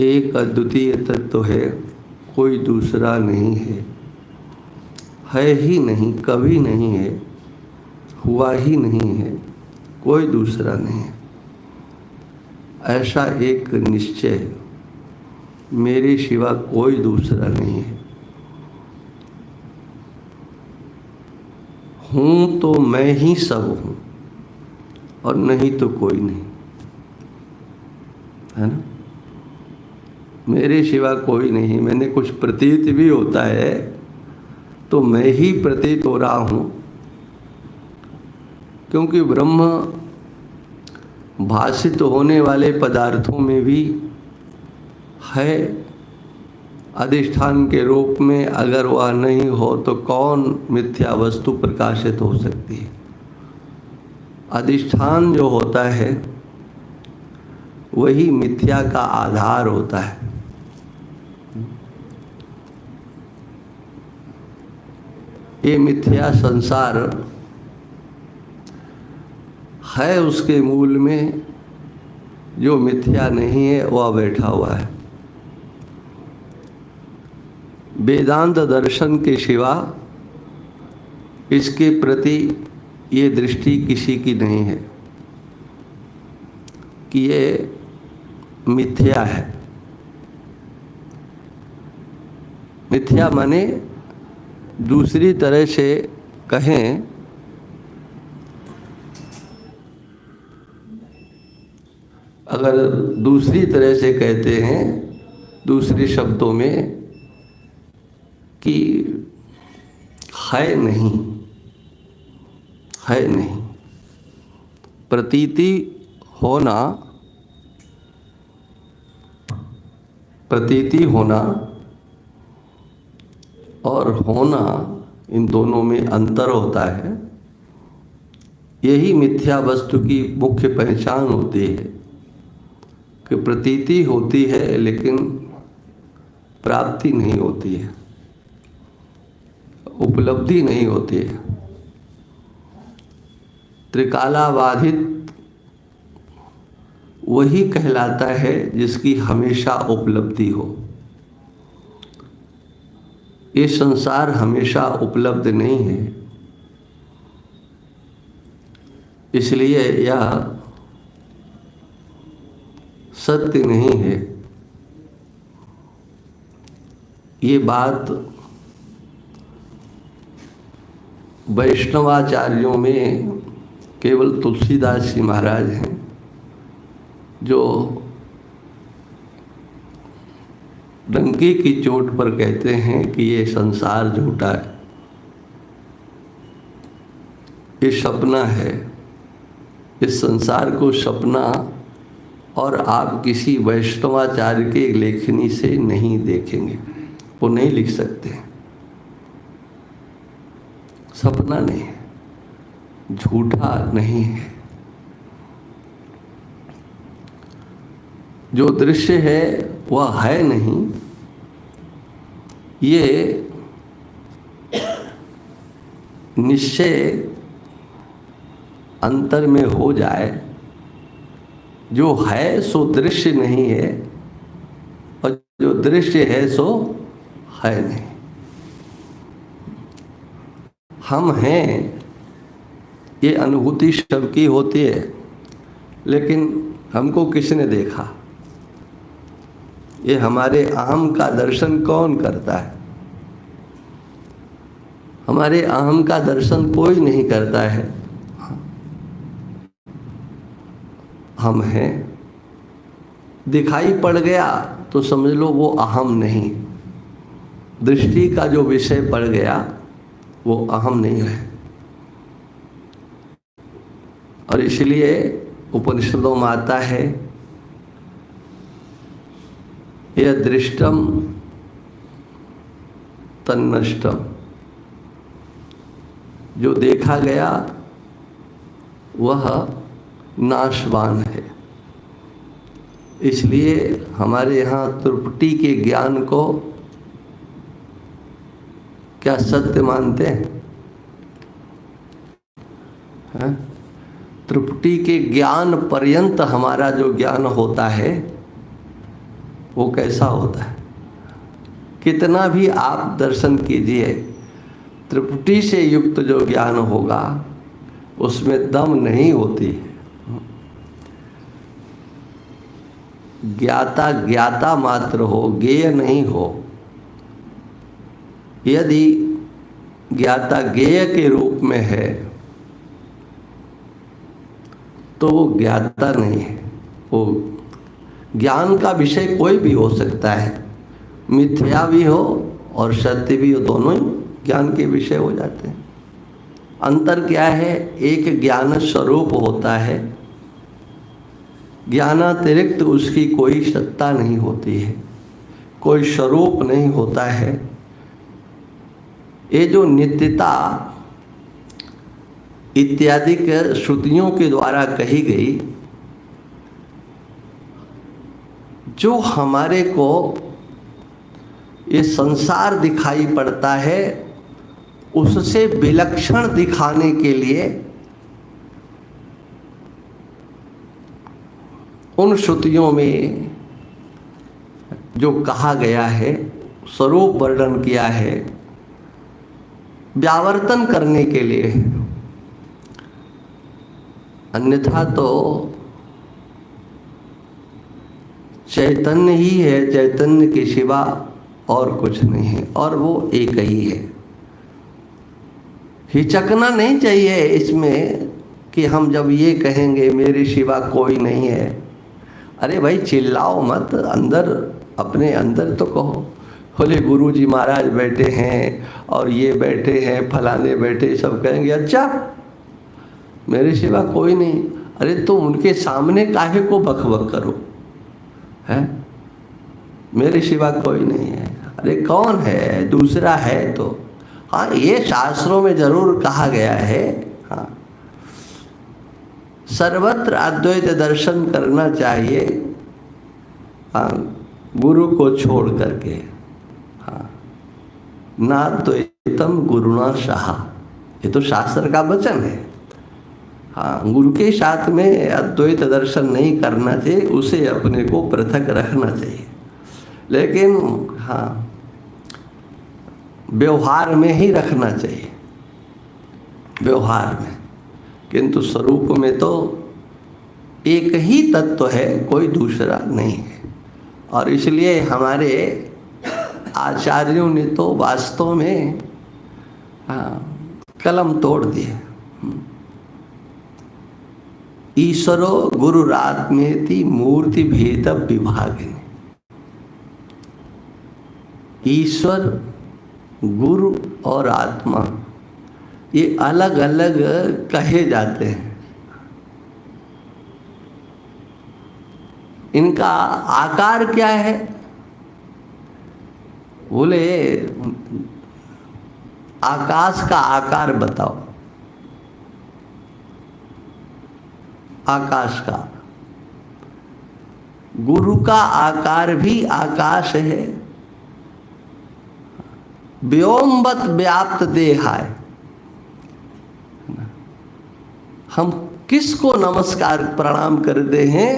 एक अद्वितीय तत्व है, कोई दूसरा नहीं है ही नहीं, कभी नहीं है, हुआ ही नहीं है, कोई दूसरा नहीं है। ऐसा एक निश्चय, मेरे सिवा कोई दूसरा नहीं है। हूँ तो मैं ही सब हूँ और नहीं तो कोई नहीं, है ना। मेरे सिवा कोई नहीं, मैंने कुछ प्रतीत भी होता है तो मैं ही प्रतीत हो रहा हूँ, क्योंकि ब्रह्म भाषित होने वाले पदार्थों में भी है। अधिष्ठान के रूप में अगर वह नहीं हो तो कौन मिथ्या वस्तु प्रकाशित हो सकती है। अधिष्ठान जो होता है वही मिथ्या का आधार होता है। ये मिथ्या संसार है, उसके मूल में जो मिथ्या नहीं है वह बैठा हुआ है। वेदांत दर्शन के सिवा इसके प्रति ये दृष्टि किसी की नहीं है कि ये मिथ्या है। मिथ्या माने दूसरी तरह से कहें, अगर दूसरी तरह से कहते हैं, दूसरे शब्दों में, कि है नहीं, है नहीं। प्रतीति होना, प्रतीति होना और होना, इन दोनों में अंतर होता है। यही मिथ्या वस्तु की मुख्य पहचान होती है कि प्रतीति होती है लेकिन प्राप्ति नहीं होती है, उपलब्धि नहीं होती है। त्रिकालाबाधित वही कहलाता है जिसकी हमेशा उपलब्धि हो। ये संसार हमेशा उपलब्ध नहीं है, इसलिए यह सत्य नहीं है। ये बात वैष्णवाचार्यों में केवल तुलसीदास जी महाराज हैं जो डंके की चोट पर कहते हैं कि ये संसार झूठा है, ये सपना है। इस संसार को सपना और आप किसी वैष्णवाचार्य के लेखनी से नहीं देखेंगे, वो नहीं लिख सकते। सपना नहीं है, झूठा नहीं है। जो दृश्य है वह है नहीं। ये निश्चय अंतर में हो जाए, जो है सो दृश्य नहीं है और जो दृश्य है सो है नहीं। हम हैं, ये अनुभूति सबकी होती है, लेकिन हमको किसने देखा? ये हमारे अहम का दर्शन कौन करता है? हमारे अहम का दर्शन कोई नहीं करता है। हम हैं, दिखाई पड़ गया तो समझ लो वो अहम नहीं। दृष्टि का जो विषय पड़ गया वो अहम नहीं है। और इसलिए उपनिषदों में आता है, यह दृष्टम तन्नष्टम, जो देखा गया वह नाशवान है। इसलिए हमारे यहाँ त्रुटि के ज्ञान को क्या सत्य मानते हैं? त्रुटि के ज्ञान पर्यंत हमारा जो ज्ञान होता है वो कैसा होता है। कितना भी आप दर्शन कीजिए, त्रिपुटी से युक्त जो ज्ञान होगा उसमें दम नहीं होती है। ज्ञाता ज्ञाता मात्र हो, ज्ञेय नहीं हो। यदि ज्ञाता ज्ञेय के रूप में है तो वो ज्ञाता नहीं है। वो ज्ञान का विषय कोई भी हो सकता है, मिथ्या भी हो और सत्य भी हो, दोनों ही ज्ञान के विषय हो जाते हैं। अंतर क्या है? एक ज्ञान स्वरूप होता है, ज्ञानातिरिक्त उसकी कोई सत्ता नहीं होती है, कोई स्वरूप नहीं होता है। ये जो नित्यता इत्यादि के श्रुतियों के द्वारा कही गई, जो हमारे को ये संसार दिखाई पड़ता है उससे विलक्षण दिखाने के लिए उन श्रुतियों में जो कहा गया है, स्वरूप वर्णन किया है, व्यावर्तन करने के लिए। अन्यथा तो चैतन्य ही है, चैतन्य के सिवा और कुछ नहीं है, और वो एक ही है। हिचकना नहीं चाहिए इसमें कि हम जब ये कहेंगे मेरे सिवा कोई नहीं है। अरे भाई चिल्लाओ मत, अंदर अपने अंदर तो कहो। बोले गुरु जी महाराज बैठे हैं और ये बैठे हैं, फलाने बैठे, सब कहेंगे अच्छा मेरे सिवा कोई नहीं। अरे तो उनके सामने काहे को बकबक करो, है? मेरे सिवा कोई नहीं है। अरे कौन है? दूसरा है तो। हाँ, ये शास्त्रों में जरूर कहा गया है। हाँ, सर्वत्र अद्वैत दर्शन करना चाहिए, हाँ, गुरु को छोड़ करके। हाँ, ना द्वैतम गुरुना सहा, ये तो शास्त्र का वचन है। हाँ, गुरु के साथ में अद्वैत दर्शन नहीं करना चाहिए, उसे अपने को पृथक रखना चाहिए। लेकिन हाँ, व्यवहार में ही रखना चाहिए, व्यवहार में। किंतु स्वरूप में तो एक ही तत्व है, कोई दूसरा नहीं है। और इसलिए हमारे आचार्यों ने तो वास्तव में कलम तोड़ दिए। ईश्वरो गुरुरात्मेति मूर्ति भेद विभागिनी। ईश्वर, गुरु और आत्मा ये अलग अलग कहे जाते हैं। इनका आकार क्या है? बोले आकाश का आकार बताओ। आकाश का, गुरु का आकार भी आकाश है। व्योमवत व्याप्त देहाय। हम किसको नमस्कार प्रणाम करते हैं?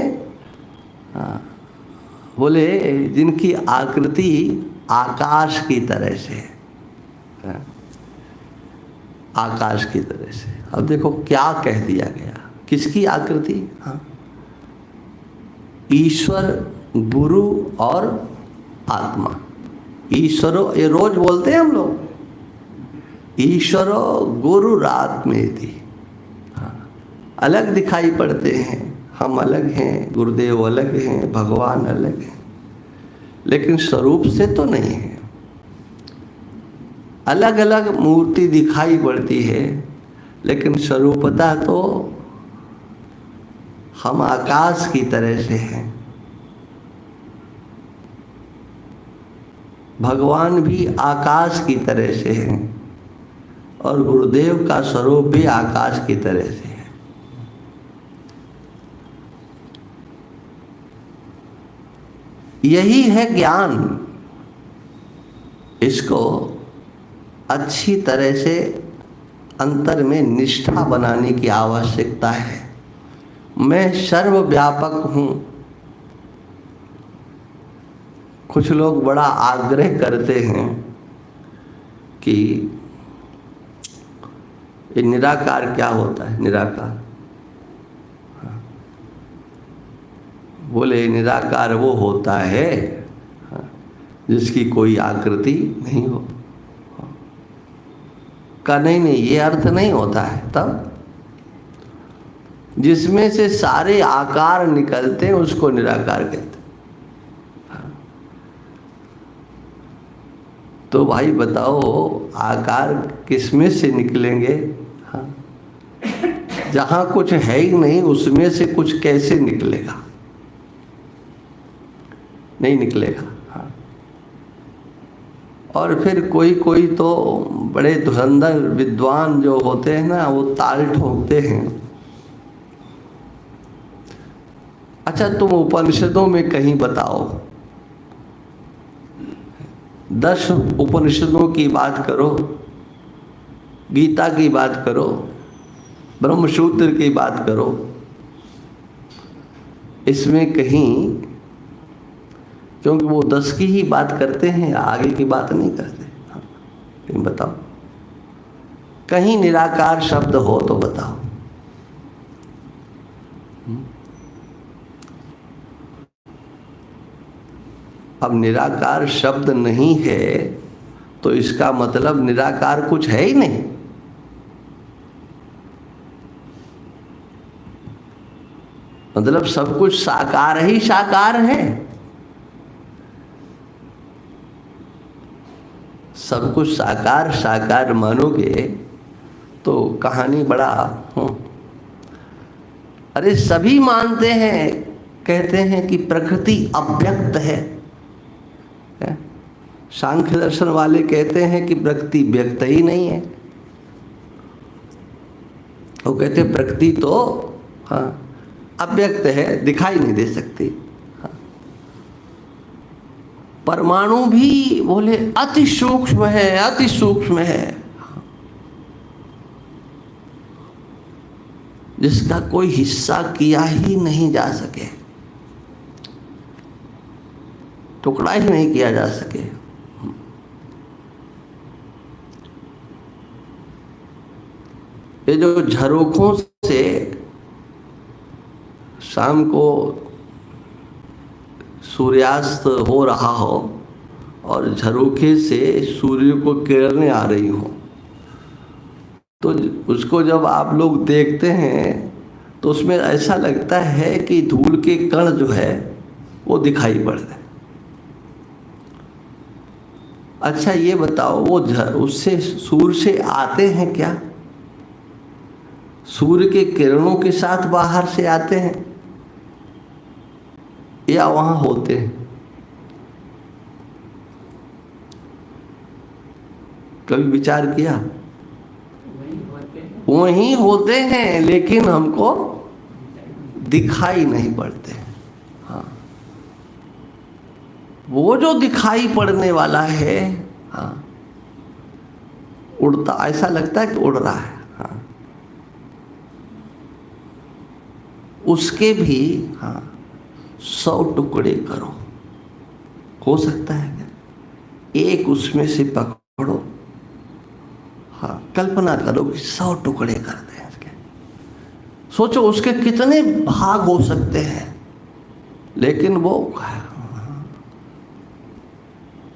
बोले जिनकी आकृति आकाश की तरह से, आकाश की तरह से। अब देखो क्या कह दिया गया, किसकी आकृति? हाँ, ईश्वर, गुरु और आत्मा। ईश्वरो, ये रोज बोलते हैं हम लोग, ईश्वरो गुरुरात्मेति। हाँ, अलग दिखाई पड़ते हैं, हम अलग हैं, गुरुदेव अलग हैं, भगवान अलग हैं, लेकिन स्वरूप से तो नहीं है। अलग अलग मूर्ति दिखाई पड़ती है, लेकिन स्वरूपता तो हम आकाश की तरह से हैं। भगवान भी आकाश की तरह से हैं और गुरुदेव का स्वरूप भी आकाश की तरह से है। यही है ज्ञान। इसको अच्छी तरह से अंतर में निष्ठा बनाने की आवश्यकता है। मैं सर्वव्यापक हूँ, कुछ लोग बड़ा आग्रह करते हैं कि ये निराकार क्या होता है, निराकार। बोले निराकार वो होता है जिसकी कोई आकृति नहीं हो। का नहीं, ये अर्थ नहीं होता है। तब जिसमें से सारे आकार निकलते हैं उसको निराकार कहते हैं। तो भाई बताओ, आकार किसमें से निकलेंगे? हाँ, जहां कुछ है ही नहीं उसमें से कुछ कैसे निकलेगा? नहीं निकलेगा। हाँ। और फिर कोई कोई तो बड़े धुरंधर विद्वान जो होते हैं ना, वो ताल ठोकते हैं। अच्छा, तुम उपनिषदों में कहीं बताओ, 10 उपनिषदों की बात करो, गीता की बात करो, ब्रह्मसूत्र की बात करो, इसमें कहीं, क्योंकि वो 10 की ही बात करते हैं, आगे की बात नहीं करते। हाँ, कहीं बताओ, कहीं निराकार शब्द हो तो बताओ। अब निराकार शब्द नहीं है तो इसका मतलब निराकार कुछ है ही नहीं। मतलब सब कुछ साकार ही साकार है। सब कुछ साकार साकार मानोगे तो कहानी बड़ा अरे सभी मानते हैं, कहते हैं कि प्रकृति अव्यक्त है। सांख्य दर्शन वाले कहते हैं कि प्रकृति व्यक्त ही नहीं है। वो कहते हैं प्रकृति तो हाँ अव्यक्त है, दिखाई नहीं दे सकती। हाँ। परमाणु भी बोले अति सूक्ष्म है, अति सूक्ष्म है, जिसका कोई हिस्सा किया ही नहीं जा सके, टुकड़ा ही नहीं किया जा सके। ये जो झरोखों से शाम को सूर्यास्त हो रहा हो और झरोखे से सूर्य को किरणें आ रही हो, तो उसको जब आप लोग देखते हैं तो उसमें ऐसा लगता है कि धूल के कण जो है वो दिखाई पड़ रहे हैं। अच्छा ये बताओ, वो उससे सूर्य से आते हैं क्या? सूर्य के किरणों के साथ बाहर से आते हैं या वहां होते हैं? कभी विचार किया? वहीं होते हैं लेकिन हमको दिखाई नहीं पड़ते। हाँ, वो जो दिखाई पड़ने वाला है, हाँ, उड़ता, ऐसा लगता है कि उड़ रहा है। हाँ, उसके भी हाँ 100 टुकड़े करो, हो सकता है क्या? एक उसमें से पकड़ो, हाँ, कल्पना करो कि 100 टुकड़े कर दें इसके। सोचो उसके कितने भाग हो सकते हैं, लेकिन वो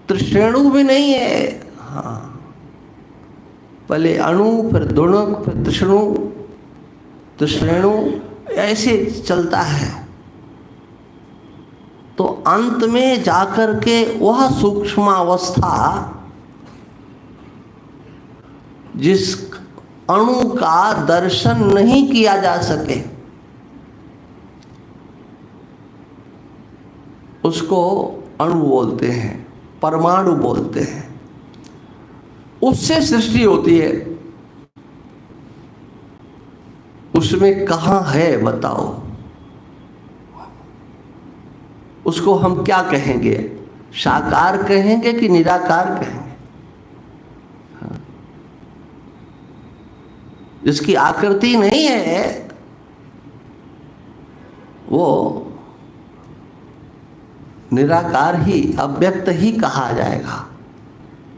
त्रिश्रेणु भी नहीं है। हाँ, पहले अणु, फिर द्विणुक, फिर त्रिश्रेणु, त्रिश्रेणु, ऐसे चलता है। तो अंत में जाकर के वह सूक्ष्म अवस्था जिस अणु का दर्शन नहीं किया जा सके, उसको अणु बोलते हैं, परमाणु बोलते हैं। उससे सृष्टि होती है। उसमें कहाँ है बताओ? उसको हम क्या कहेंगे? साकार कहेंगे कि निराकार कहेंगे? जिसकी आकृति नहीं है वो निराकार ही, अव्यक्त ही कहा जाएगा।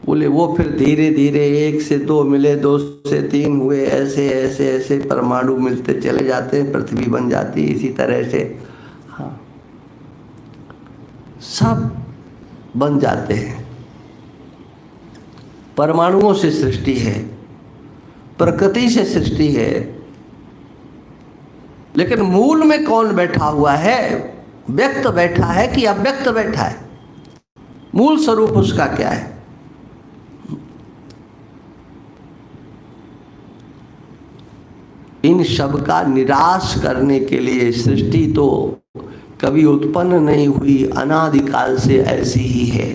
बोले वो फिर धीरे धीरे 1 से 2 मिले, 2 से 3 हुए, ऐसे ऐसे ऐसे परमाणु मिलते चले जाते हैं, पृथ्वी बन जाती है। इसी तरह से हाँ सब बन जाते हैं। परमाणुओं से सृष्टि है, प्रकृति से सृष्टि है, लेकिन मूल में कौन बैठा हुआ है? व्यक्त बैठा है कि अव्यक्त बैठा है? मूल स्वरूप उसका क्या है? इन सब का निराश करने के लिए सृष्टि तो कभी उत्पन्न नहीं हुई, अनादिकाल से ऐसी ही है।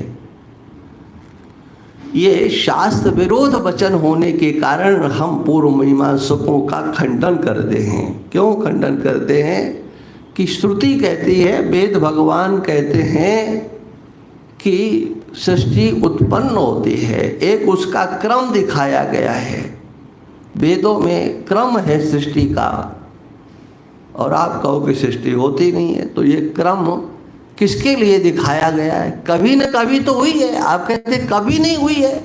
ये शास्त्र विरोध वचन होने के कारण हम पूर्व मीमांसकों का खंडन करते हैं। क्यों खंडन करते हैं? कि श्रुति कहती है, वेद भगवान कहते हैं कि सृष्टि उत्पन्न होती है, एक उसका क्रम दिखाया गया है। वेदों में क्रम है सृष्टि का, और आप कहो कि सृष्टि होती नहीं है, तो ये क्रम किसके लिए दिखाया गया है? कभी न कभी तो हुई है। आप कहते कभी नहीं हुई है,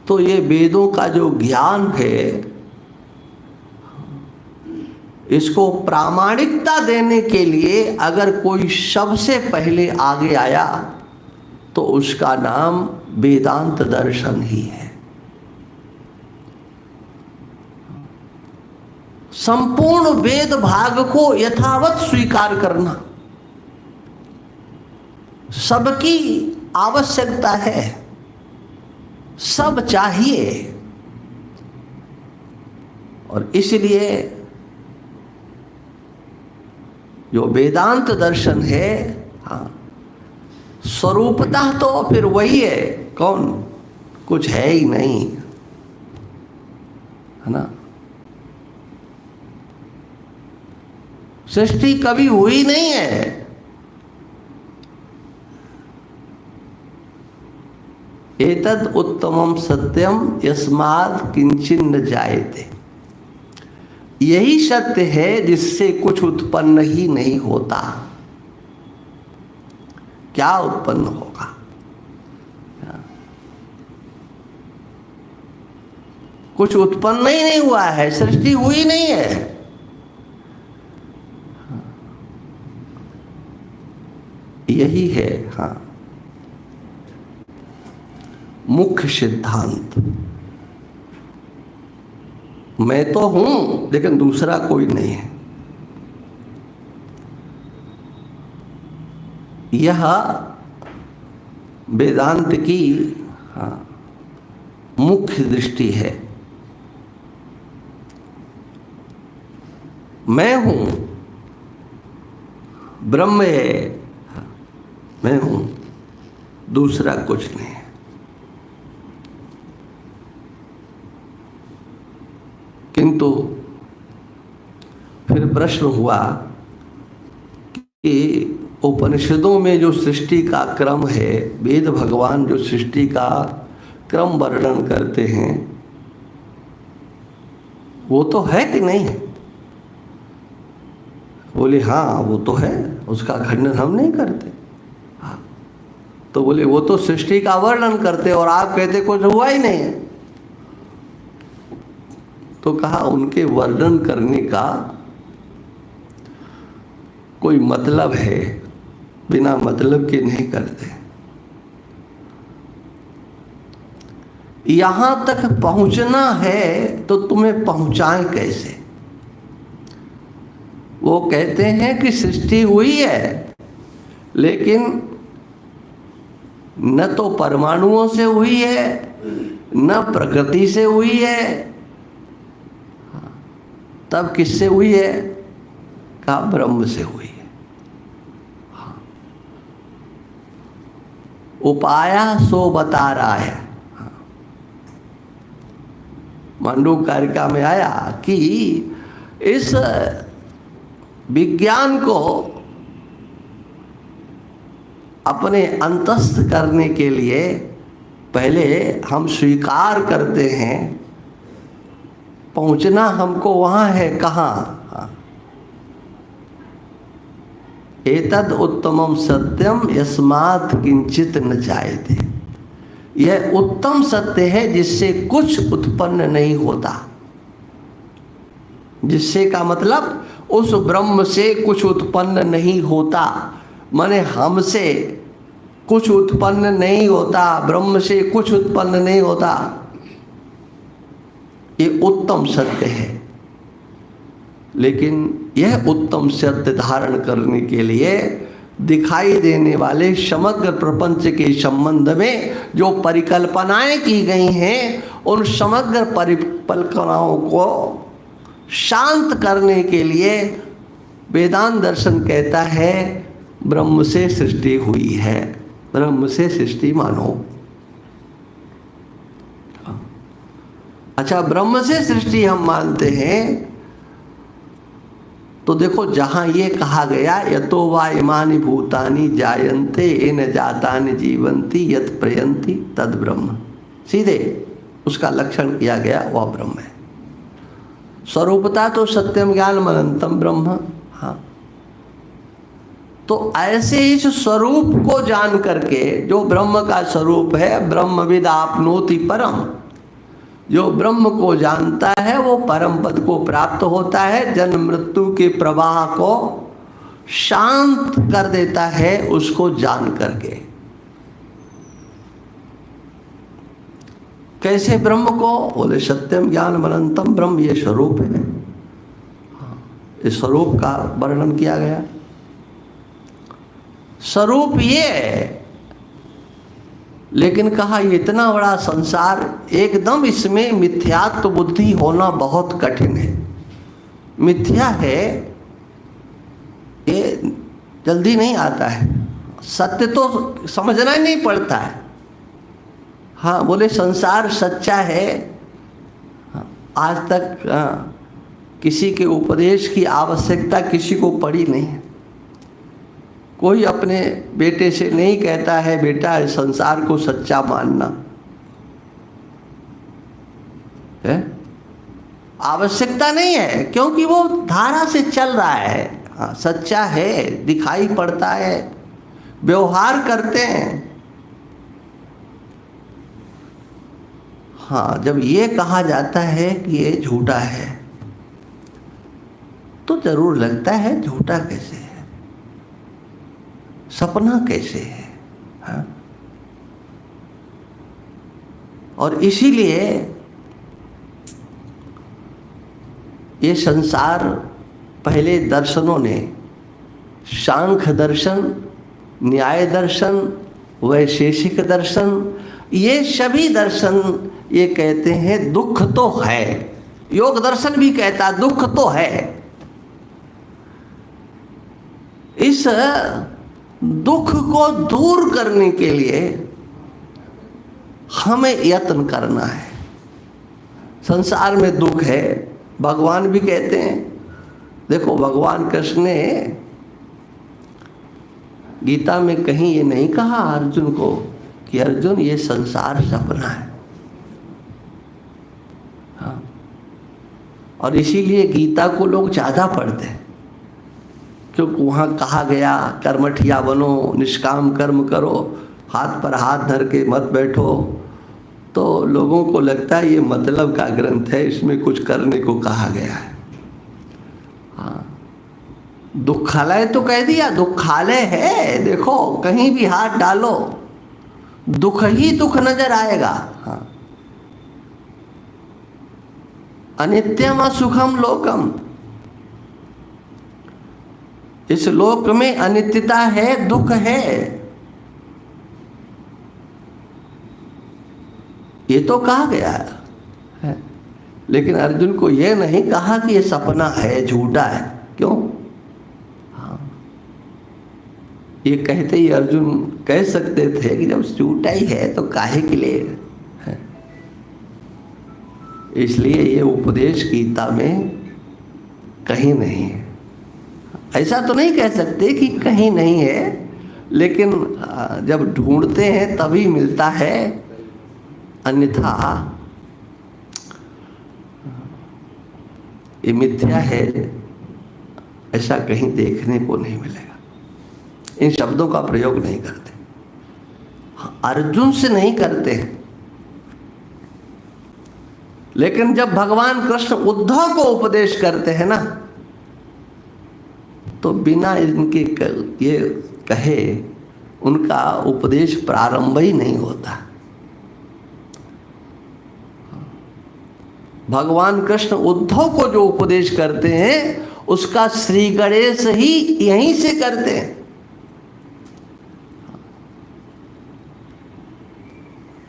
तो ये वेदों का जो ज्ञान है, इसको प्रामाणिकता देने के लिए अगर कोई सबसे पहले आगे आया तो उसका नाम वेदांत दर्शन ही है। संपूर्ण वेद भाग को यथावत स्वीकार करना सबकी आवश्यकता है, सब चाहिए। और इसलिए जो वेदांत दर्शन है, हाँ, स्वरूपतः तो फिर वही है। कौन? कुछ है ही नहीं, है ना। सृष्टि कभी हुई नहीं है। एतद उत्तमम सत्यम यस्मात् किंचिन न जायते। यही सत्य है जिससे कुछ उत्पन्न ही नहीं होता। क्या उत्पन्न होगा? कुछ उत्पन्न ही नहीं हुआ है, सृष्टि हुई नहीं है। यही है हाँ मुख्य सिद्धांत। मैं तो हूं लेकिन दूसरा कोई नहीं है। यह वेदांत की हाँ मुख्य दृष्टि है। मैं हूं, ब्रह्म है, मैं हूं, दूसरा कुछ नहीं है। किंतु फिर प्रश्न हुआ कि उपनिषदों में जो सृष्टि का क्रम है, वेद भगवान जो सृष्टि का क्रम वर्णन करते हैं, वो तो है कि नहीं? बोले हाँ वो तो है, उसका खंडन हम नहीं करते। हाँ, तो बोले वो तो सृष्टि का वर्णन करते और आप कहते कुछ हुआ ही नहीं है। तो कहा उनके वर्णन करने का कोई मतलब है, बिना मतलब के नहीं करते। यहां तक पहुंचना है तो तुम्हें पहुंचाएं कैसे? वो कहते हैं कि सृष्टि हुई है, लेकिन न तो परमाणुओं से हुई है, न प्रकृति से हुई है। तब किससे हुई है? कहा ब्रह्म से हुई है। हाँ। उपाया सो बता रहा है। हाँ। मांडूक्य कारिका में आया कि इस विज्ञान को अपने अंतस्थ करने के लिए पहले हम स्वीकार करते हैं। पहुंचना हमको वहां है, कहाँ? एतद उत्तमम सत्यम यस्मात् किंचित न जायते। यह उत्तम सत्य है जिससे कुछ उत्पन्न नहीं होता। जिससे का मतलब उस ब्रह्म से कुछ उत्पन्न नहीं होता, माने हमसे कुछ उत्पन्न नहीं होता, ब्रह्म से कुछ उत्पन्न नहीं होता। ये उत्तम सत्य है। लेकिन यह उत्तम सत्य धारण करने के लिए दिखाई देने वाले समग्र प्रपंच के संबंध में जो परिकल्पनाएं की गई हैं, उन समग्र परिकल्पनाओं को शांत करने के लिए वेदांत दर्शन कहता है ब्रह्म से सृष्टि हुई है, ब्रह्म से सृष्टि मानो। अच्छा, ब्रह्म से सृष्टि हम मानते हैं तो देखो, जहां ये कहा गया यतो वा इमानि भूतानि जायन्ते येन जातानि जीवन्ति यत् प्रयन्ति तद ब्रह्म, सीधे उसका लक्षण किया गया, वह ब्रह्म है। स्वरूपता तो सत्यम ज्ञानम अनंतम ब्रह्म। हाँ, तो ऐसे इस स्वरूप को जान करके, जो ब्रह्म का स्वरूप है, ब्रह्मविद आपनोति परम, जो ब्रह्म को जानता है वो परम पद को प्राप्त होता है, जन्म मृत्यु के प्रवाह को शांत कर देता है उसको जान करके। कैसे ब्रह्म को? बोले सत्यम ज्ञानम अनंतम ब्रह्म, ये स्वरूप है। इस स्वरूप का वर्णन किया गया। स्वरूप ये है, लेकिन कहा इतना बड़ा संसार, एकदम इसमें मिथ्यात्व बुद्धि होना बहुत कठिन है। मिथ्या है, ये जल्दी नहीं आता है। सत्य तो समझना ही नहीं पड़ता है। हाँ, बोले संसार सच्चा है। आज तक किसी के उपदेश की आवश्यकता किसी को पड़ी नहीं है। कोई अपने बेटे से नहीं कहता है बेटा इस संसार को सच्चा मानना है, आवश्यकता नहीं है, क्योंकि वो धारा से चल रहा है। हाँ, सच्चा है, दिखाई पड़ता है, व्यवहार करते हैं। हाँ, जब ये कहा जाता है कि ये झूठा है तो जरूर लगता है झूठा कैसे है, सपना कैसे है। हाँ? और इसीलिए ये संसार पहले दर्शनों ने सांख्य दर्शन, न्याय दर्शन, वैशेषिक दर्शन, ये सभी दर्शन ये कहते हैं दुख तो है। योग दर्शन भी कहता दुख तो है। इस दुख को दूर करने के लिए हमें यत्न करना है। संसार में दुख है, भगवान भी कहते हैं। देखो, भगवान कृष्ण ने गीता में कहीं ये नहीं कहा अर्जुन को कि अर्जुन ये संसार सपना है। हाँ, और इसीलिए गीता को लोग ज़्यादा पढ़ते हैं, क्योंकि वहाँ कहा गया कर्मठिया बनो, निष्काम कर्म करो, हाथ पर हाथ धर के मत बैठो। तो लोगों को लगता है ये मतलब का ग्रंथ है, इसमें कुछ करने को कहा गया है। हाँ, दुखालय तो कह दिया, दुखालय है। देखो, कहीं भी हाथ डालो दुख ही दुख नजर आएगा। हाँ, अनित्यम असुखम लोकम, इस लोक में अनित्यता है, दुख है। ये तो कहा गया है, लेकिन अर्जुन को यह नहीं कहा कि ये सपना है, झूठा है। क्यों? हाँ, ये कहते ही अर्जुन कह सकते थे कि जब झूठा ही है तो काहे के लिए है? इसलिए ये उपदेश गीता में कहीं नहीं है। ऐसा तो नहीं कह सकते कि कहीं नहीं है, लेकिन जब ढूंढते हैं तभी मिलता है, अन्यथा ये मिथ्या है, ऐसा कहीं देखने को नहीं मिलेगा। इन शब्दों का प्रयोग नहीं करते। अर्जुन से नहीं करते, लेकिन जब भगवान कृष्ण उद्धव को उपदेश करते हैं ना, तो बिना इनके ये कहे उनका उपदेश प्रारंभ ही नहीं होता। भगवान कृष्ण उद्धव को जो उपदेश करते हैं उसका श्री गणेश ही यहीं से करते हैं।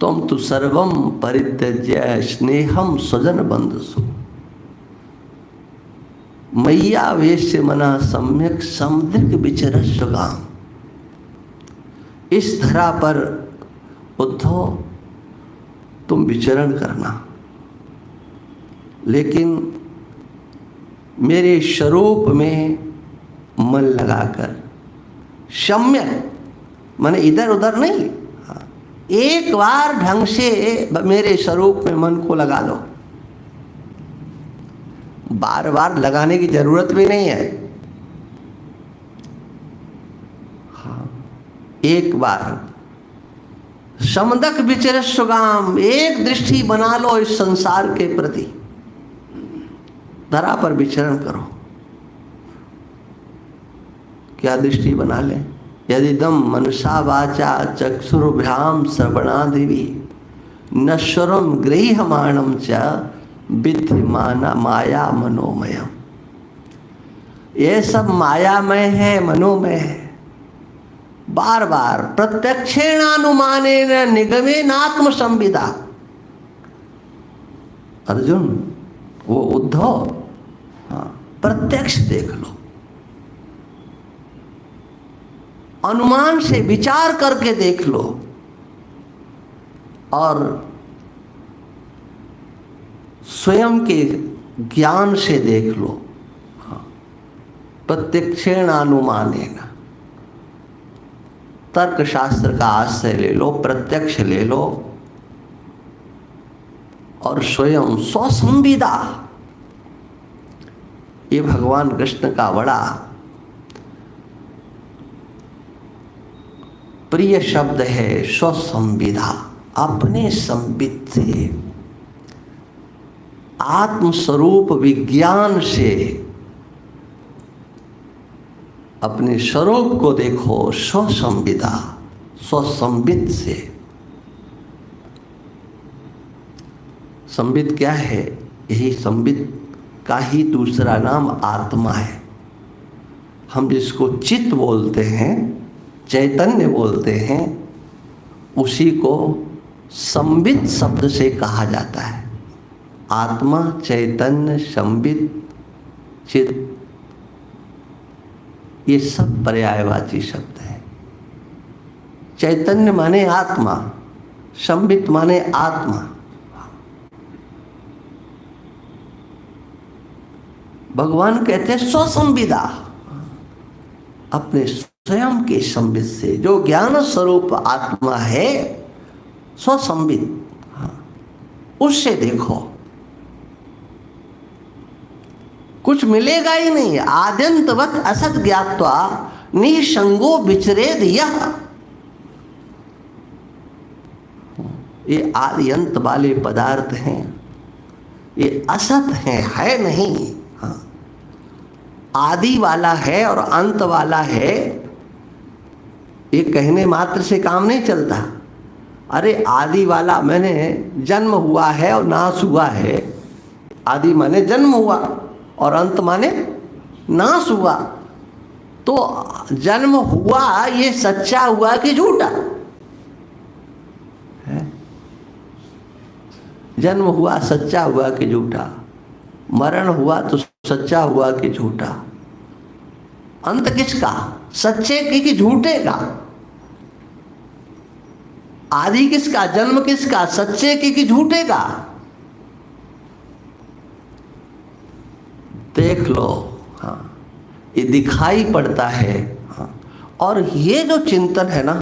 तुम तो सर्वम परित्यज्य स्नेहम स्वजन बंधुषु मैया वेश्य मना सम्यक समदृक विचर सुगाम। इस धरा पर उद्धव तुम विचरण करना, लेकिन मेरे स्वरूप में मन लगाकर, सम्यक माने इधर उधर नहीं, एक बार ढंग से मेरे स्वरूप में मन को लगा लो। बार बार लगाने की जरूरत भी नहीं है। एक बार समदक विचर सुगाम, एक दृष्टि बना लो इस संसार के प्रति, धरा पर विचरण करो। क्या दृष्टि बना ले? यदिदम मनसा वाचा चक्षुर्भ्याम श्रवणादिवी नश्वरम गृह्यमाणम च विद्यमाना माया मनोमयम। ये सब मायामय है, मनोमय है। बार बार प्रत्यक्षेणानुमानेन निगमेनात्म संविदा। अर्जुन, वो उद्धव, प्रत्यक्ष देख लो, अनुमान से विचार करके देख लो, और स्वयं के ज्ञान से देख लो। प्रत्यक्षेणानुमानेन, तर्क शास्त्र का आश्रय ले लो, प्रत्यक्ष ले लो, और स्वयं स्वसंविदा। ये भगवान कृष्ण का बड़ा प्रिय शब्द है, स्वसंविदा। अपने संविद से, आत्मस्वरूप विज्ञान से अपने स्वरूप को देखो, स्वसंविदा, स्वसंविद से। संविद क्या है? यही संविद का ही दूसरा नाम आत्मा है। हम जिसको चित्त बोलते हैं, चैतन्य बोलते हैं, उसी को संविद शब्द से कहा जाता है। आत्मा, चैतन्य, संविद, चित्त, ये सब पर्यायवाची शब्द है। चैतन्य माने आत्मा, संविद माने आत्मा। भगवान कहते हैं स्वसंविदा, अपने स्वयं के संविद से, जो ज्ञान स्वरूप आत्मा है, स्वसंविद, उससे देखो। कुछ मिलेगा ही नहीं। आद्यंतवत असत ज्ञात्वा निसंगो विचरेद यह। ये आद्यंत वाले पदार्थ हैं, ये असत हैं, है नहीं। आदि वाला है और अंत वाला है, ये कहने मात्र से काम नहीं चलता। अरे आदि वाला मैंने जन्म हुआ है और नाश हुआ है। आदि माने जन्म हुआ और अंत माने नाश हुआ। तो जन्म हुआ ये सच्चा हुआ कि झूठा है? जन्म हुआ सच्चा हुआ कि झूठा? मरण हुआ तो सच्चा हुआ कि झूठा? अंत किसका? सच्चे की कि झूठे का? आदि किसका? जन्म किसका? सच्चे की कि झूठे का? देख लो। हाँ, ये दिखाई पड़ता है। हाँ, और ये जो चिंतन है ना,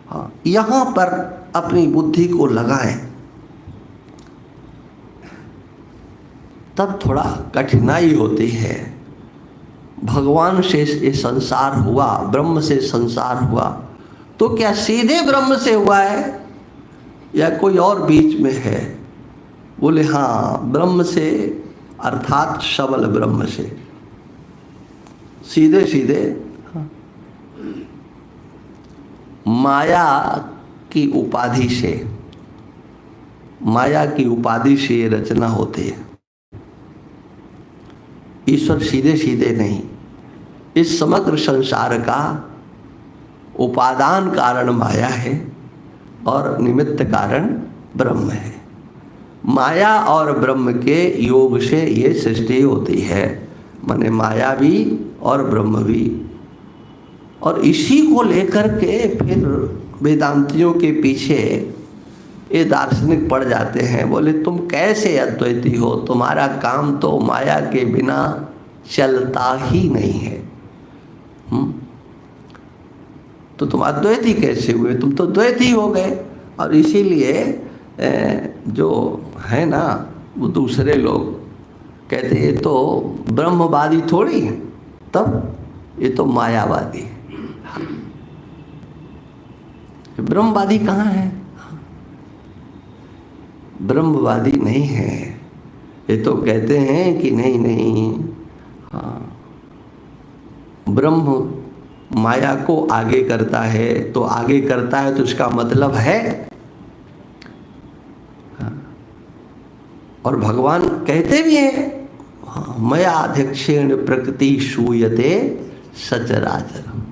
हाँ, यहाँ पर अपनी बुद्धि को लगाएं, तब थोड़ा कठिनाई होती है। भगवान से ये संसार हुआ, ब्रह्म से संसार हुआ, तो क्या सीधे ब्रह्म से हुआ है या कोई और बीच में है? बोले हाँ, ब्रह्म से, अर्थात सबल ब्रह्म से, सीधे सीधे माया की उपाधि से, माया की उपाधि से ये रचना होती है। ईश्वर सीधे सीधे नहीं, इस समग्र संसार का उपादान कारण माया है और निमित्त कारण ब्रह्म है। माया और ब्रह्म के योग से ये सृष्टि होती है, माने माया भी और ब्रह्म भी। और इसी को लेकर के फिर वेदांतियों के पीछे ये दार्शनिक पड़ जाते हैं। बोले तुम कैसे अद्वैती हो, तुम्हारा काम तो माया के बिना चलता ही नहीं है। तो तुम अद्वैती कैसे हुए? तुम तो द्वैती हो गए। और इसीलिए जो है ना, वो दूसरे लोग कहते ये तो ब्रह्मवादी थोड़ी है, तब ये तो मायावादी है। ब्रह्मवादी कहाँ है? ब्रह्मवादी नहीं है। ये तो कहते हैं कि नहीं नहीं, हाँ, ब्रह्म माया को आगे करता है, तो आगे करता है तो इसका मतलब है। और भगवान कहते भी हैं, मया अध्यक्षेण प्रकृति शूयते सचराचरम।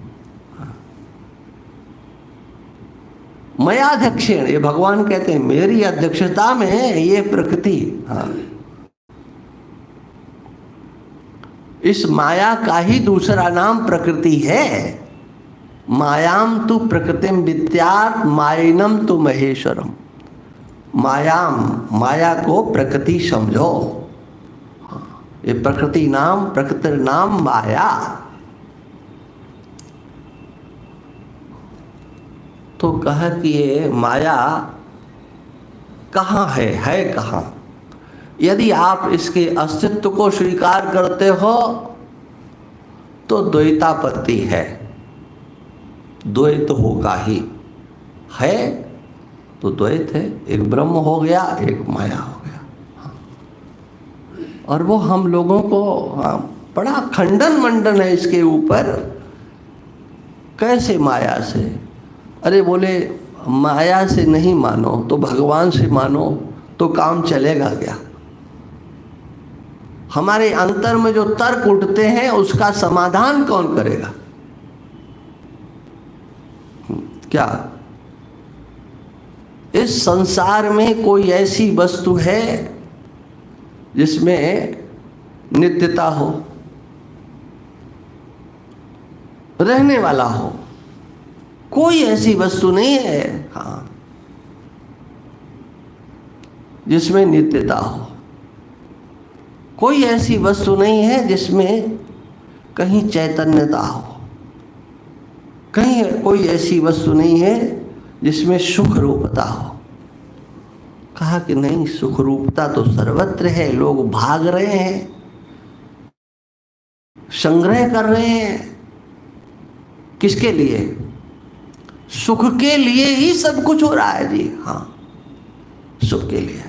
मया अध्यक्षेण, ये भगवान कहते हैं मेरी अध्यक्षता में ये प्रकृति, हाँ, इस माया का ही दूसरा नाम प्रकृति है। मायाम तु प्रकृतिम विद्यात् मायिनम तु महेश्वरम। मायाम, माया को प्रकृति समझो। ये प्रकृति नाम, प्रकृति नाम माया। तो कहा कि ये माया कहाँ है कहाँ? यदि आप इसके अस्तित्व को स्वीकार करते हो तो द्वैतापत्ति है, द्वैत होगा ही। है तो द्वैत है, एक ब्रह्म हो गया, एक माया हो गया। और वो हम लोगों को बड़ा खंडन मंडन है इसके ऊपर। कैसे माया से? अरे बोले माया से नहीं मानो तो भगवान से मानो, तो काम चलेगा क्या? हमारे अंतर में जो तर्क उठते हैं उसका समाधान कौन करेगा? क्या इस संसार में कोई ऐसी वस्तु है जिसमें नित्यता हो, रहने वाला हो? कोई ऐसी वस्तु नहीं है, हाँ, जिसमें नित्यता हो। कोई ऐसी वस्तु नहीं है जिसमें कहीं चैतन्यता हो। कहीं कोई ऐसी वस्तु नहीं है जिसमें सुख रूपता हो। कहा कि नहीं, सुख रूपता तो सर्वत्र है। लोग भाग रहे हैं, संग्रह कर रहे हैं। किसके लिए? सुख के लिए ही सब कुछ हो रहा है जी। हाँ, सुख के लिए।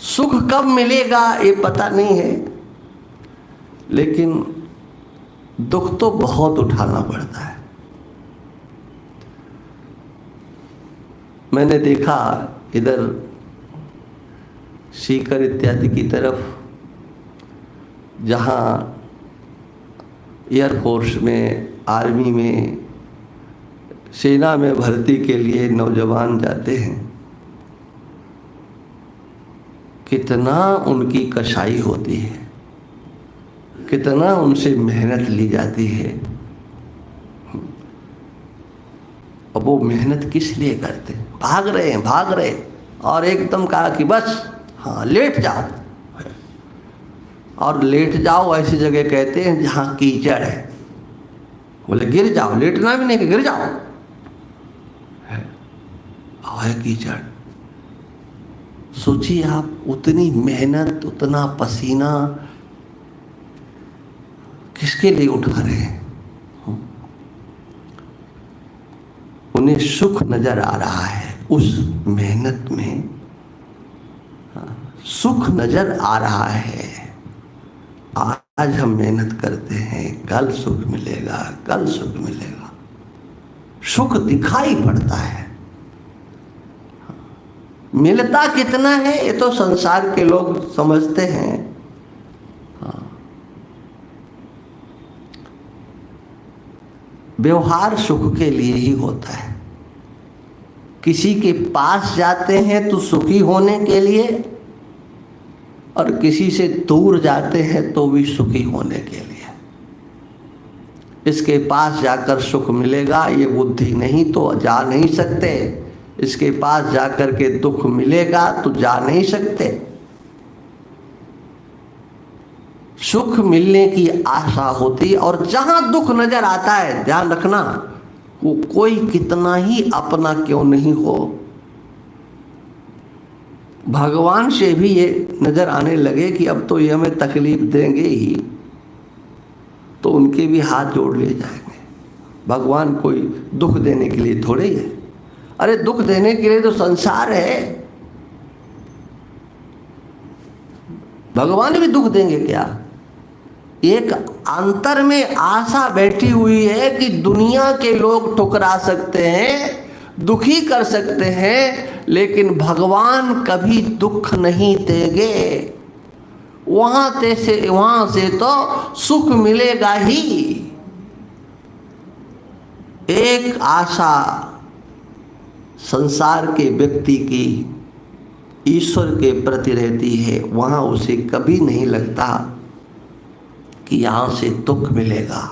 सुख कब मिलेगा ये पता नहीं है, लेकिन दुख तो बहुत उठाना पड़ता है। मैंने देखा इधर सीकर इत्यादि की तरफ, जहाँ एयरफोर्स में, आर्मी में, सेना में भर्ती के लिए नौजवान जाते हैं, कितना उनकी कसाई होती है, कितना उनसे मेहनत ली जाती है। अब वो मेहनत किस लिए करते? भाग रहे हैं, भाग रहे हैं, और एकदम कहा कि बस हाँ लेट जाओ। और लेट जाओ ऐसी जगह कहते हैं जहाँ कीचड़ है। बोले गिर जाओ, लेटना भी नहीं, गिर जाओ। है कीचड़। सोचिए आप, उतनी मेहनत, उतना पसीना, किसके लिए उठा रहे हैं? उन्हें सुख नजर आ रहा है उस मेहनत में, सुख नजर आ रहा है। आज हम मेहनत करते हैं, कल सुख मिलेगा, कल सुख मिलेगा। सुख दिखाई पड़ता है, मिलता कितना है ये तो संसार के लोग समझते हैं। व्यवहार सुख के लिए ही होता है। किसी के पास जाते हैं तो सुखी होने के लिए, और किसी से दूर जाते हैं तो भी सुखी होने के लिए। इसके पास जाकर सुख मिलेगा ये बुद्धि नहीं तो जा नहीं सकते, इसके पास जाकर के दुख मिलेगा तो जा नहीं सकते। सुख मिलने की आशा होती, और जहां दुख नजर आता है ध्यान रखना, वो कोई कितना ही अपना क्यों नहीं हो, भगवान से भी ये नजर आने लगे कि अब तो ये हमें तकलीफ देंगे ही, तो उनके भी हाथ जोड़ लिए जाएंगे। भगवान कोई दुख देने के लिए थोड़े ही है। अरे दुख देने के लिए तो संसार है, भगवान भी दुख देंगे क्या? एक अंतर में आशा बैठी हुई है कि दुनिया के लोग ठुकरा सकते हैं, दुखी कर सकते हैं, लेकिन भगवान कभी दुख नहीं देंगे। वहां से तो सुख मिलेगा ही। एक आशा संसार के व्यक्ति की ईश्वर के प्रति रहती है, वहां उसे कभी नहीं लगता कि यहां से दुख मिलेगा,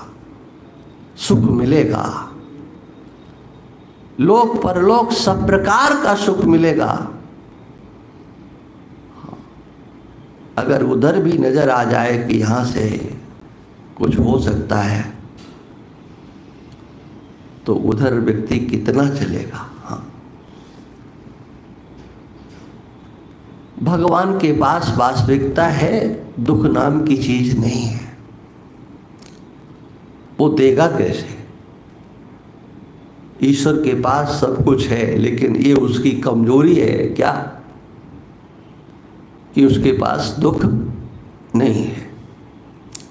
सुख मिलेगा, लोक परलोक सब प्रकार का सुख मिलेगा। अगर उधर भी नजर आ जाए कि यहां से कुछ हो सकता है, तो उधर व्यक्ति कितना चलेगा। हाँ, भगवान के पास वास्तविकता है, दुख नाम की चीज नहीं है। वो देगा कैसे? ईश्वर के पास सब कुछ है, लेकिन ये उसकी कमजोरी है क्या कि उसके पास दुख नहीं है।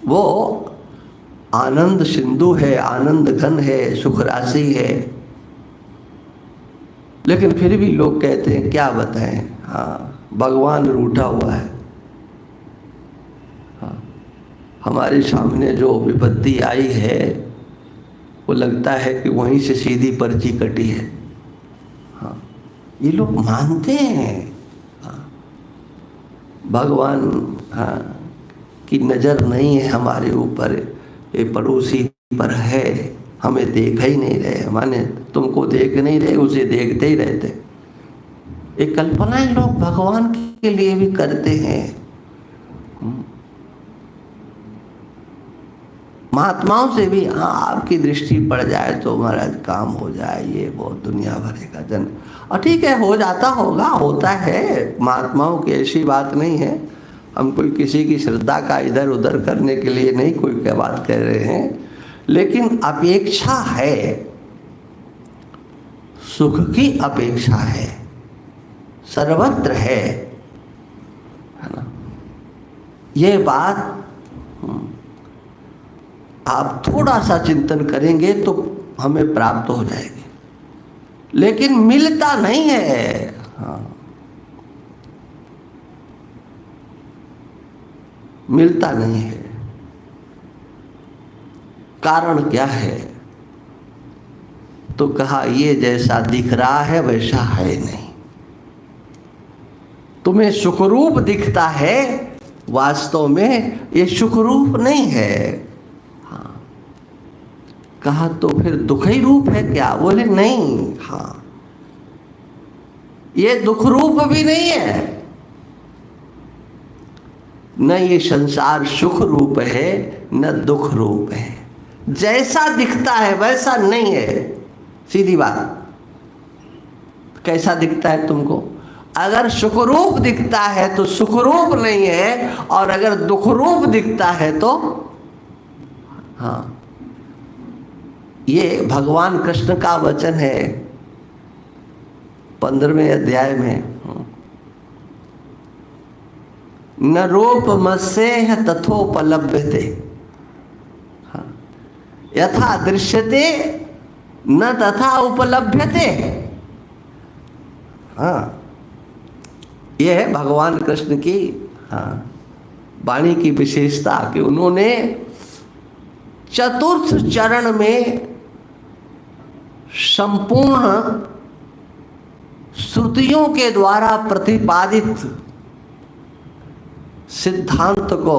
वो आनंद सिंधु है, आनंद घन है, सुख राशि है, लेकिन फिर भी लोग कहते हैं क्या बताएं, हाँ भगवान रूठा हुआ है। हाँ, हमारे सामने जो विपत्ति आई है वो लगता है कि वहीं से सीधी पर्ची कटी है। हाँ, ये लोग मानते हैं। हाँ, भगवान हाँ की नज़र नहीं है हमारे ऊपर, ये पड़ोसी पर है, हमें देख ही नहीं रहे, माने तुमको देख नहीं रहे, उसे देखते ही रहते। ये कल्पनाएं लोग भगवान के लिए भी करते हैं। महात्माओं से भी हाँ आपकी दृष्टि पड़ जाए तो महाराज काम हो जाए, ये बहुत दुनिया भरे का जन, और ठीक है हो जाता होगा, होता है, महात्माओं की ऐसी बात नहीं है। हम कोई किसी की श्रद्धा का इधर उधर करने के लिए नहीं कोई क्या बात कह रहे हैं, लेकिन अपेक्षा है, सुख की अपेक्षा है, सर्वत्र है ना। ये बात आप थोड़ा सा चिंतन करेंगे तो हमें प्राप्त हो जाएगी, लेकिन मिलता नहीं है। हाँ, मिलता नहीं है। कारण क्या है? तो कहा ये जैसा दिख रहा है वैसा है नहीं। तुम्हें सुखरूप दिखता है, वास्तव में ये सुखरूप नहीं है। कहा तो फिर दुख ही रूप है क्या? बोले नहीं। हाँ, ये दुख रूप भी नहीं है, न ये संसार सुख रूप है न दुख रूप है। जैसा दिखता है वैसा नहीं है, सीधी बात। कैसा दिखता है तुमको? अगर सुख रूप दिखता है तो सुख रूप नहीं है, और अगर दुख रूप दिखता है तो हाँ, ये भगवान कृष्ण का वचन है 15वें अध्याय में। न रूपमस्येह तथोपलभ्यते, यथा दृश्यते न तथा उपलभ्यते। हाँ, यह है भगवान कृष्ण की वाणी की विशेषता कि उन्होंने चतुर्थ चरण में संपूर्ण श्रुतियों के द्वारा प्रतिपादित सिद्धांत को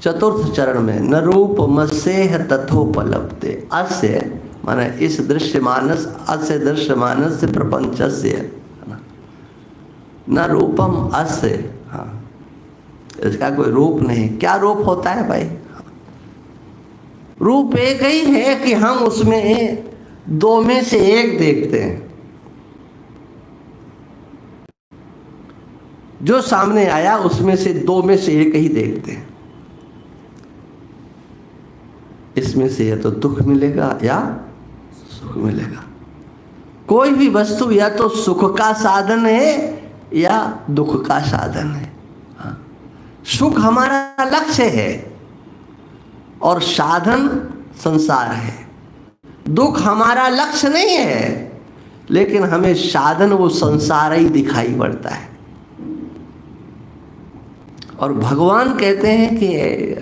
चतुर्थ चरण में न रूपमस्येह तथोपलभ्यते, अस्य माने इस दृश्यमानस, अस्य दृश्यमानस्य प्रपंचस्य न रूपम अस्य। हाँ, इसका कोई रूप नहीं। क्या रूप होता है भाई? रूप एक ही है कि हम उसमें दो में से एक देखते हैं। जो सामने आया उसमें से दो में से एक ही देखते हैं। इसमें से या तो दुख मिलेगा या सुख मिलेगा। कोई भी वस्तु या तो सुख का साधन है या दुख का साधन है। हाँ, सुख हमारा लक्ष्य है और साधन संसार है। दुख हमारा लक्ष्य नहीं है लेकिन हमें साधन वो संसार ही दिखाई पड़ता है। और भगवान कहते हैं कि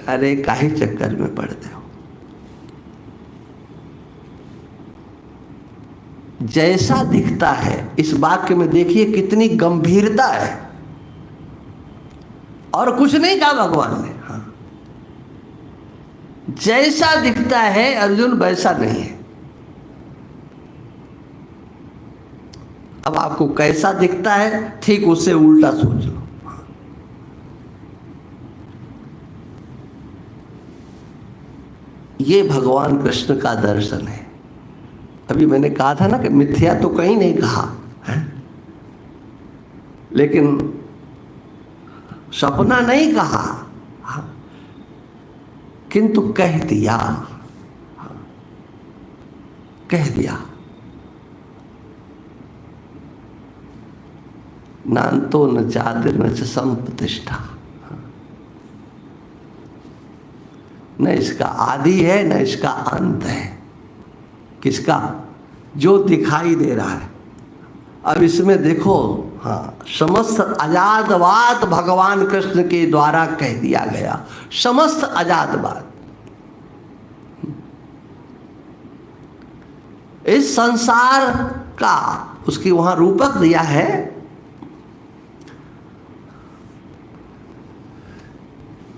अरे काहे चक्कर में पड़ते हो। जैसा दिखता है, इस वाक्य में देखिए कितनी गंभीरता है। और कुछ नहीं कहा भगवान ने। हाँ, जैसा दिखता है अर्जुन वैसा नहीं है। अब आपको कैसा दिखता है ठीक उससे उल्टा सोच लो। ये भगवान कृष्ण का दर्शन है। अभी मैंने कहा था ना कि मिथ्या तो कहीं नहीं कहा है, लेकिन सपना नहीं कहा, किंतु कह दिया। कह दिया नान्तो न चादिर न च संप्रतिष्ठा। न इसका आदि है न इसका अंत है। किसका? जो दिखाई दे रहा है। अब इसमें देखो, हाँ, समस्त अजातवाद भगवान कृष्ण के द्वारा कह दिया गया। समस्त अजातवाद इस संसार का, उसकी वहां रूपक दिया है।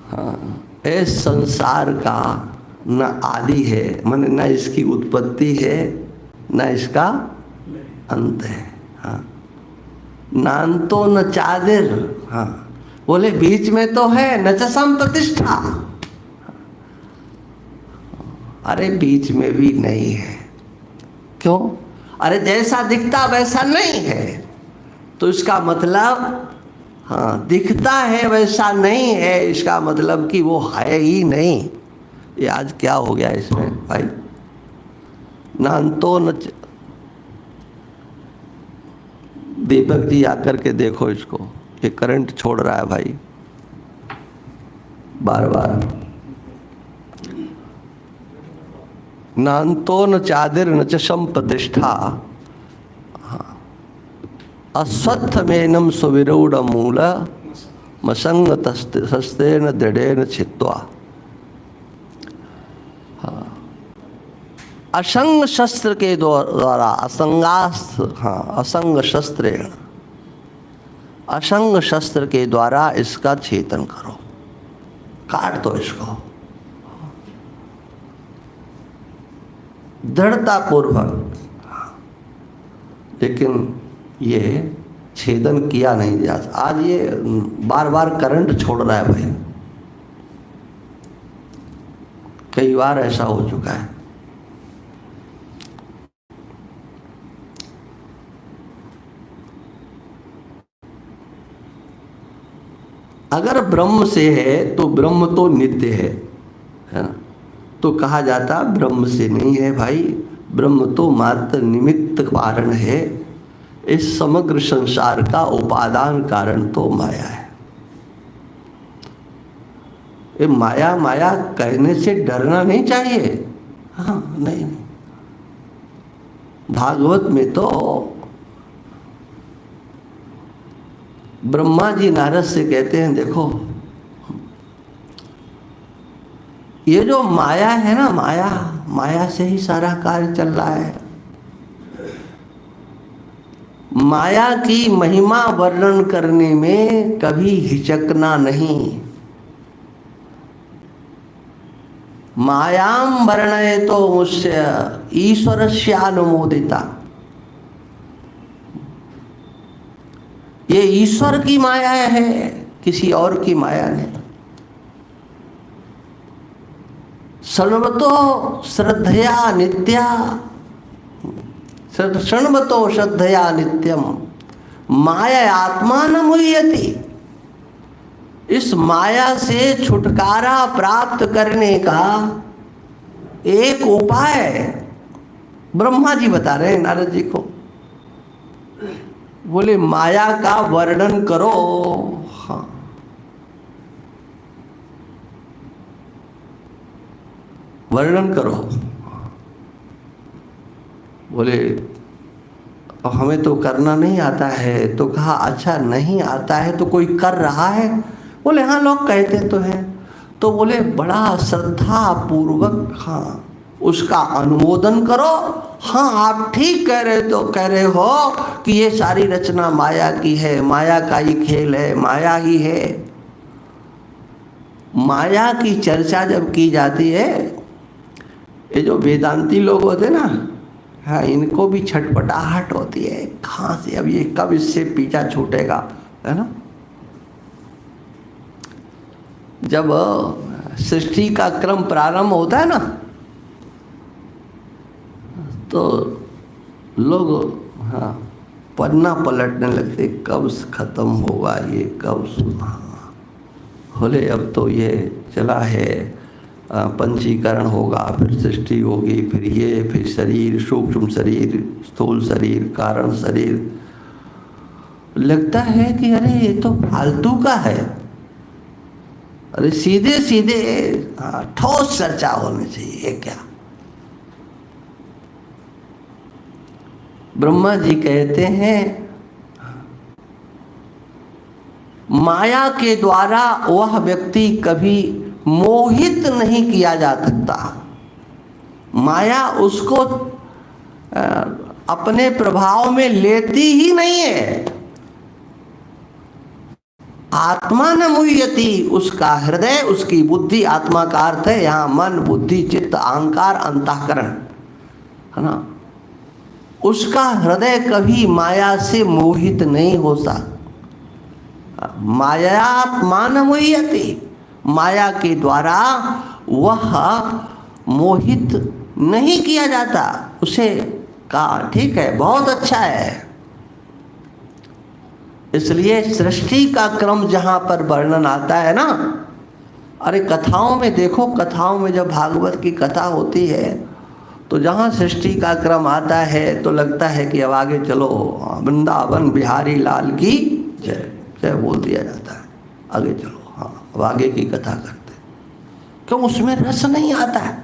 हाँ, इस संसार का न आदि है, माने न इसकी उत्पत्ति है न इसका अंत है। हाँ, नान्तो न चादिर। हाँ, बोले बीच में तो है, न च संप्रतिष्ठा। अरे बीच में भी नहीं है। क्यों? अरे जैसा दिखता वैसा नहीं है, तो इसका मतलब हाँ, दिखता है वैसा नहीं है, इसका मतलब कि वो है ही नहीं। ये आज क्या हो गया इसमें भाई? नान्तो न दीपक जी आकर के देखो इसको, ये करंट छोड़ रहा है भाई बार बार। नान्तो न चादिर न च संप्रतिष्ठा, अश्वत्थमेनं सुविरूढ़ मूल मसंगतस्तेन दृढ़ेन छित्त्वा। असंग शस्त्र के द्वारा, असंग शस्त्रेण, असंग शस्त्र के द्वारा इसका छेदन करो, काट दो इसको दृढ़ता पूर्वक। लेकिन ये छेदन किया नहीं जाता। आज ये बार बार करंट छोड़ रहा है भाई, कई बार ऐसा हो चुका है। अगर ब्रह्म से है तो ब्रह्म तो नित्य है ना। तो कहा जाता ब्रह्म से नहीं है भाई, ब्रह्म तो मात्र निमित्त कारण है, इस समग्र संसार का उपादान कारण तो माया है। ये माया माया कहने से डरना नहीं चाहिए। हाँ नहीं, भागवत में तो ब्रह्मा जी नारद से कहते हैं, देखो ये जो माया है ना, माया माया से ही सारा कार्य चल रहा है। माया की महिमा वर्णन करने में कभी हिचकना नहीं। मायाम वर्णये तो मुझसे ईश्वरस्य अनुमोदिता। ये ईश्वर की माया है, किसी और की माया नहीं। शृण्वतो श्रद्धया नित्या, शृण्वतो श्रद्धया नित्यम माया आत्मानं मुह्यति। इस माया से छुटकारा प्राप्त करने का एक उपाय ब्रह्मा जी बता रहे हैं नारद जी को। बोले माया का वर्णन करो। हाँ, वर्णन करो। बोले हमें तो करना नहीं आता है। तो कहा अच्छा नहीं आता है तो कोई कर रहा है? बोले हाँ लोग कहते तो हैं। तो बोले बड़ा श्रद्धा पूर्वक हाँ उसका अनुमोदन करो। हाँ आप ठीक कह रहे हो कि ये सारी रचना माया की है, माया का ही खेल है, माया ही है। माया की चर्चा जब की जाती है, ये जो वेदांती लोग होते ना, हाँ इनको भी छटपटाहट होती है, कहाँ से अब ये कब इससे पीछा छूटेगा, है ना। जब सृष्टि का क्रम प्रारंभ होता है ना, तो लोग हाँ पन्ना पलटने लगते, कब खत्म होगा ये, कब हाँ बोले अब तो ये चला है, पंचीकरण होगा, फिर सृष्टि होगी, फिर ये, फिर शरीर, सूक्ष्म शरीर, स्थूल शरीर, कारण शरीर। लगता है कि अरे ये तो फालतू का है। अरे सीधे सीधे ठोस चर्चा होनी चाहिए। क्या ब्रह्मा जी कहते हैं माया के द्वारा वह व्यक्ति कभी मोहित नहीं किया जा सकता। माया उसको अपने प्रभाव में लेती ही नहीं है। आत्मा न मुह्यति, उसका हृदय, उसकी बुद्धि, आत्मा का अर्थ है यहाँ मन, बुद्धि, चित्त, अहंकार, अंतःकरण, है ना। उसका हृदय कभी माया से मोहित नहीं हो सकता। मायात्मा न मुह्यति, माया के द्वारा वह मोहित नहीं किया जाता। उसे कहा ठीक है, बहुत अच्छा है। इसलिए सृष्टि का क्रम जहाँ पर वर्णन आता है ना, अरे कथाओं में देखो, कथाओं में जब भागवत की कथा होती है तो जहाँ सृष्टि का क्रम आता है तो लगता है कि अब आगे चलो, वृंदावन बिहारी लाल की जय जय बोल दिया जाता है, आगे चलो, हाँ अब आगे की कथा करते। क्यों? उसमें रस नहीं आता है।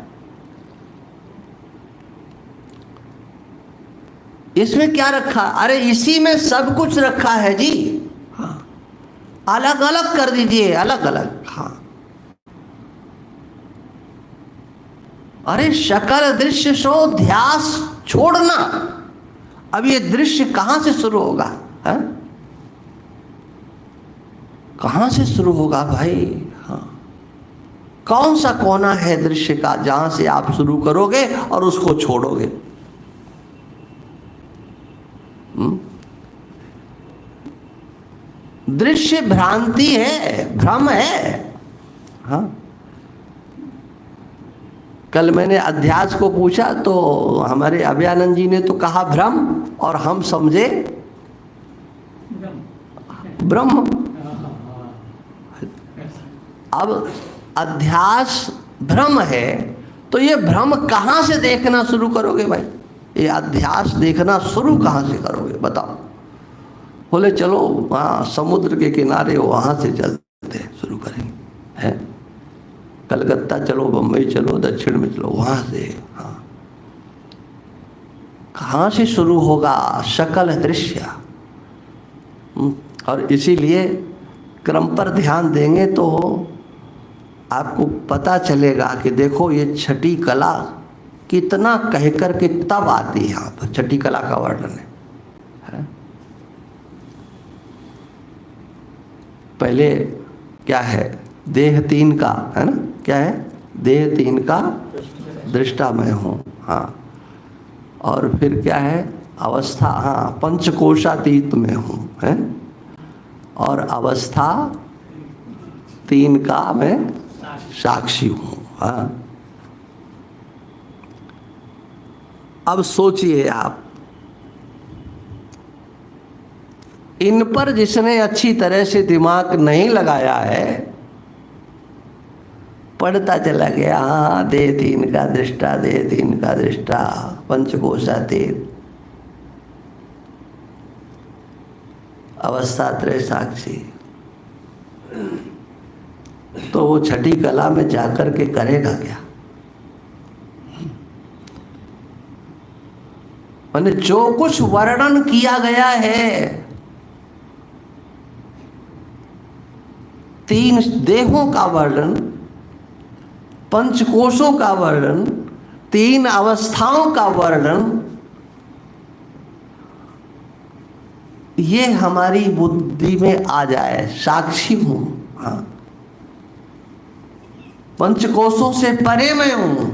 इसमें क्या रखा? अरे इसी में सब कुछ रखा है जी। हाँ अलग अलग कर दीजिए, अलग अलग। हाँ अरे शकल दृश्य सो ध्यास छोड़ना। अब ये दृश्य कहाँ से शुरू होगा? है कहाँ से शुरू होगा भाई? हाँ कौन सा कोना है दृश्य का जहाँ से आप शुरू करोगे और उसको छोड़ोगे? दृश्य भ्रांति है, भ्रम है। हाँ कल मैंने अध्यास को पूछा तो हमारे अभयानंद जी ने तो कहा भ्रम, और हम समझे ब्रह्म। अब अध्यास भ्रम है, तो ये भ्रम कहाँ से देखना शुरू करोगे भाई? ये अध्यास देखना शुरू कहाँ से करोगे बताओ? बोले चलो वहाँ समुद्र के किनारे वहाँ से चलते शुरू करेंगे, है कलकत्ता चलो, बम्बई चलो, दक्षिण में चलो, वहाँ से। हाँ, कहाँ से शुरू होगा? शकल दृश्य। और इसीलिए क्रम पर ध्यान देंगे तो आपको पता चलेगा कि देखो ये छठी कला कितना कह कर के तब आती है। यहाँ पर छठी कला का वर्णन है। पहले क्या है? देह तीन का है ना, क्या है? देह तीन का दृष्टा मैं हूँ। हाँ, और फिर क्या है? अवस्था, हाँ पंचकोशातीत में हूँ, है, और अवस्था तीन का मैं साक्षी हूँ। हाँ, अब सोचिए आप, इन पर जिसने अच्छी तरह से दिमाग नहीं लगाया है, पढ़ता चला गया हाँ देह तीन का दृष्टा, देह तीन का दृष्टा, पंचकोशातीत, अवस्था त्रय साक्षी, तो वो छठी कला में जाकर के करेगा क्या? मैंने जो कुछ वर्णन किया गया है, तीन देहों का वर्णन, पंचकोशों का वर्णन, तीन अवस्थाओं का वर्णन, ये हमारी बुद्धि में आ जाए, साक्षी हूं। हाँ, पंचकोशों से परे मैं हूं,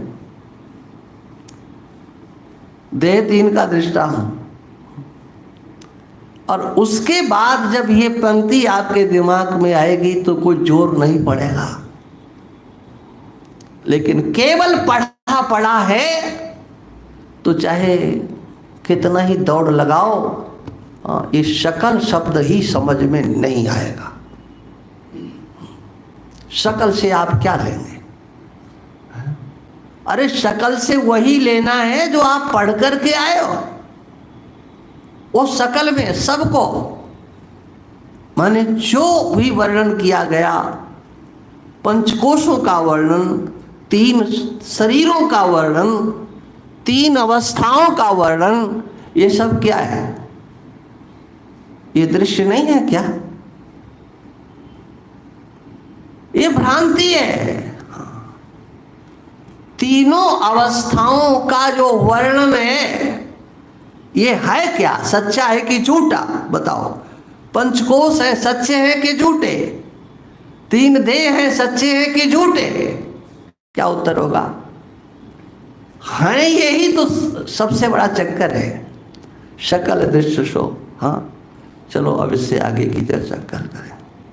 देह तीन का दृष्टा हूं। और उसके बाद जब ये पंक्ति आपके दिमाग में आएगी तो कोई जोर नहीं पड़ेगा, लेकिन केवल पढ़ा पढ़ा है तो चाहे कितना ही दौड़ लगाओ, इस शकल शब्द ही समझ में नहीं आएगा। शकल से आप क्या लेंगे? अरे शकल से वही लेना है जो आप पढ़ करके आए हो। वो शकल में सबको, माने जो भी वर्णन किया गया, पंचकोशों का वर्णन, तीन शरीरों का वर्णन, तीन अवस्थाओं का वर्णन, ये सब क्या है? ये दृश्य नहीं है क्या? ये भ्रांति है। तीनों अवस्थाओं का जो वर्णन है, ये है क्या? सच्चा है कि झूठा? बताओ। पंचकोश है, सच्चे हैं कि झूठे? तीन देह हैं, सच्चे हैं कि झूठे? क्या उत्तर होगा? है, यही तो सबसे बड़ा चक्कर है, शकल दृश्य शो। हाँ, चलो अब इससे आगे की चर्चा करें।